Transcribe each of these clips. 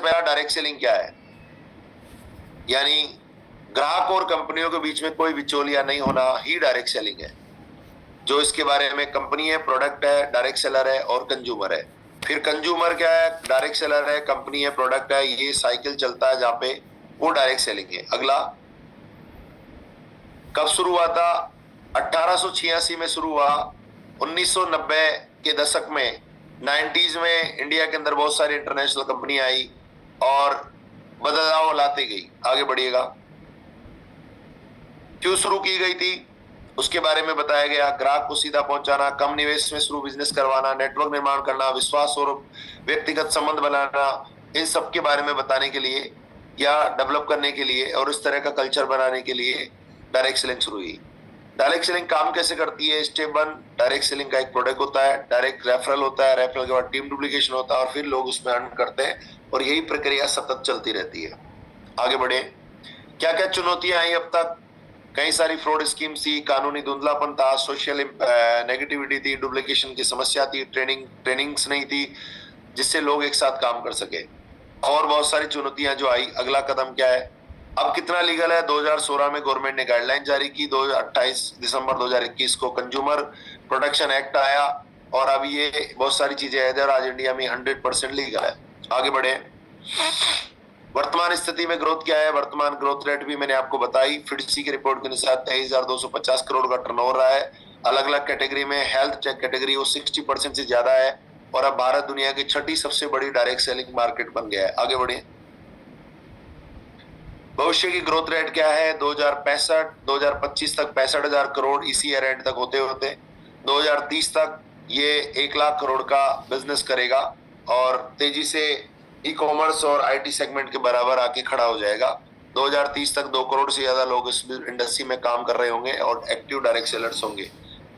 मेरा direct selling क्या है, यानी ग्राहक और कंपनियों के बीच में कोई बिचौलिया नहीं होना ही डायरेक्ट सेलिंग है। जो इसके बारे में कंपनी है, प्रोडक्ट है, डायरेक्ट सेलर है और कंज्यूमर है। फिर कंज्यूमर क्या है, डायरेक्ट सेलर है, कंपनी है, प्रोडक्ट है, ये साइकिल चलता है जहां पे वो डायरेक्ट सेलिंग है। अगला, कब शुरू हुआ था? 1886 में शुरू हुआ। 1990 के दशक में, 90s में इंडिया के अंदर बहुत सारी इंटरनेशनल कंपनी आई और बदलाव लाती गई। आगे बढ़िएगा। क्यों शुरू की गई थी उसके बारे में बताया गया। ग्राहक को सीधा पहुंचाना, कम निवेश में शुरू बिजनेस करवाना, नेटवर्क निर्माण करना, विश्वास और व्यक्तिगत संबंध बनाना, इन सब के बारे में बताने के लिए या डेवलप करने के लिए और इस तरह का कल्चर बनाने के लिए डायरेक्ट सेलिंग शुरू हुई। डायरेक्ट सेलिंग काम कैसे करती है? स्टेप 1, डायरेक्ट सेलिंग का एक प्रोडक्ट होता है, डायरेक्ट रेफरल होता है, रेफरल के बाद टीम डुप्लीकेशन होता है और फिर लोग उसमें अर्न करते हैं और यही प्रक्रिया सतत चलती रहती है। आगे बढ़े। क्या क्या चुनौतियां आई अब तक? कई सारी फ्रॉड स्कीम थी, कानूनी धुंधलापन था, सोशल नेगेटिविटी थी, डुप्लीकेशन की समस्या थी, ट्रेनिंग्स नहीं थी जिससे लोग एक साथ काम कर सके, और बहुत सारी चुनौतियां जो आई। अगला कदम क्या है? अब कितना लीगल है? 2016 में गवर्नमेंट ने गाइडलाइन जारी की। 28 दिसंबर 2021 को कंज्यूमर प्रोटेक्शन एक्ट आया और अब ये बहुत सारी चीजें है और आज इंडिया में 100% लीगल है। आगे बढ़े। वर्तमान स्थिति में ग्रोथ क्या है? वर्तमान ग्रोथ रेट भी मैंने आपको बताई। फिडसी की रिपोर्ट के अनुसार 23,250 करोड़ का टर्नओवर रहा है। अलग अलग कैटेगरी में हेल्थ टेक कैटेगरी वो 60% से ज्यादा है और अब भारत दुनिया की छठी सबसे बड़ी डायरेक्ट सेलिंग मार्केट बन गया है। आगे बढ़े। भविष्य की ग्रोथ रेट क्या है? 2025 तक 65,000 करोड़, इसी ईयर एंड तक होते होते 2030 तक ये 1 लाख करोड़ का बिजनेस करेगा और तेजी से ई कॉमर्स और आईटी सेगमेंट के बराबर आके खड़ा हो जाएगा। 2030 तक 2 करोड़ से ज्यादा लोग इस इंडस्ट्री में काम कर रहे होंगे और एक्टिव डायरेक्ट सेलर्स होंगे,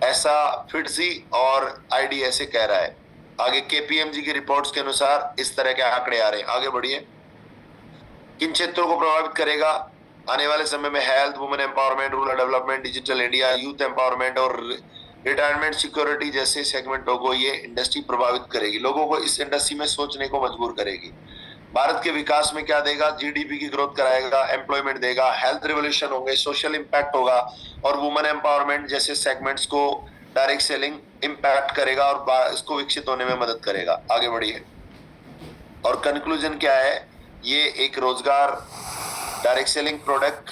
ऐसा फिटजी और आईडी ऐसे कह रहा है। आगे केपीएमजी की रिपोर्ट्स के अनुसार इस तरह के आंकड़े आ रहे हैं। आगे बढ़िए। किन क्षेत्रों को प्रभावित करेगा? आने वाले समय में health, women empowerment, rural development, digital India, youth empowerment और रिटायरमेंट सिक्योरिटी जैसे सेगमेंटों को ये इंडस्ट्री प्रभावित करेगी। लोगों को इस इंडस्ट्री में सोचने को मजबूर करेगी। भारत के विकास में क्या देगा? जीडीपी की ग्रोथ कराएगा, एम्प्लॉयमेंट देगा, हेल्थ रिवोल्यूशन होंगे, सोशल इंपैक्ट होगा और वुमेन एम्पावरमेंट जैसे सेगमेंट्स को डायरेक्ट सेलिंग इंपैक्ट करेगा और इसको विकसित होने में मदद करेगा। आगे बढ़िए। और कंक्लूजन क्या है? ये एक रोजगार, डायरेक्ट सेलिंग प्रोडक्ट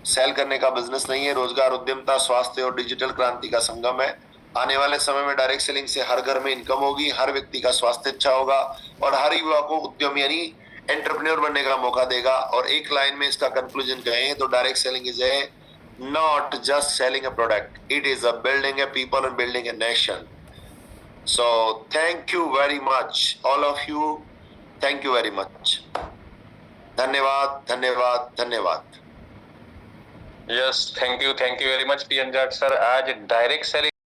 सेल करने का बिजनेस नहीं है, रोजगार, उद्यमता, स्वास्थ्य और डिजिटल क्रांति का संगम है। आने वाले समय में डायरेक्ट सेलिंग से हर घर में इनकम होगी, हर व्यक्ति का स्वास्थ्य अच्छा होगा और हर युवा को उद्यम यानी एंटरप्रेन्योर बनने का मौका देगा। और एक लाइन में इसका कंक्लूजन कहें तो direct selling is a not just selling a product, it is a building A people and building a nation. So thank you very much all of you, thank you very much. धन्यवाद धन्यवाद धन्यवाद। Yes, thank you very much PN Jat sir. आज direct selling